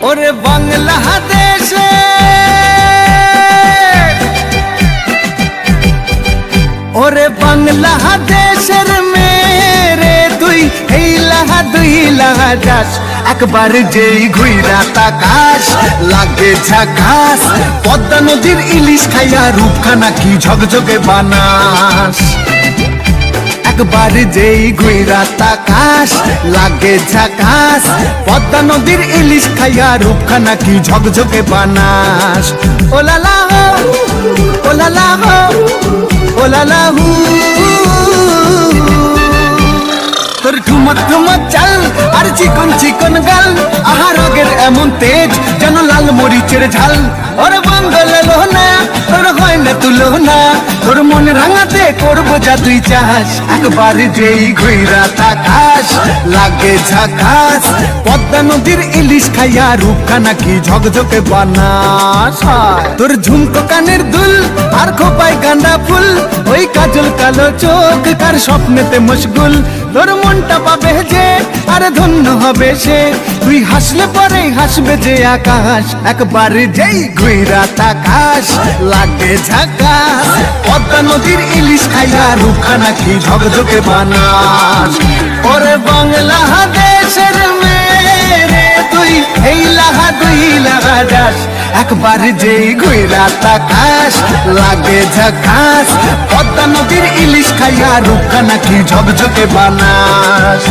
ওরে বাংলাদেশে ওরে বাংলাদেশের মেরে তুই এই লাহা দুই লাহা যাস একবার যেই ঘুইরা তাকাস লাগে ঝাকাস পদ্মা নদীর ইলিশ খাইয়া রূপখানা কি ঝকঝকে বানাস একবার যেই ঘুইরা তাকাস লাগে ঝাকাস পদ্মা নদীর ইলিশ খাইয়া রূপখানা কি ঝকঝকে বানাস ওলালা হো ওলালা হো ওলালা হু তোর ঠুমক ঠুমক চাল আর চিকন চিকন গাল আহার আগের এমন তেজ যেন লাল মরিচের ঝাল ওরে বাঙ্গলে লোনা তোর হয় না তুলো না তোর মন রাঙাতে করবো যা তুই চাস একবার যেই ঘুইরা তাকাস লাগে ঝাকাস পদ্মা নদীর ইলিশ খাইয়া রূপখানা কি ঝকঝকে বানাস তোর ঝুমকো কানের দুল আর খোপায় গাঁদা ফুল ওই কাজল কালো চোখ কার স্বপ্নেতে মশগুল তোর মনটা পাবে যে আর ধন্য হবে সে তুই হাসলে পরে হাসবে যে আকাশ একবার যেই ঘুইরা তাকাস লাগে ঝাকাস পদ্মা নদীর ইলিশ খাইয়া রূপখানা কি ঝকঝকে বানাস ওরে বাংলাদেশের মেরে তুই এই লাহা দুই লাহা যাস একবার যেই ঘুইরা তাকাস লাগে ঝাকাস পদ্মা নদীর ইলিশ খাইয়া রূপখানা কি ঝকঝকে বানাস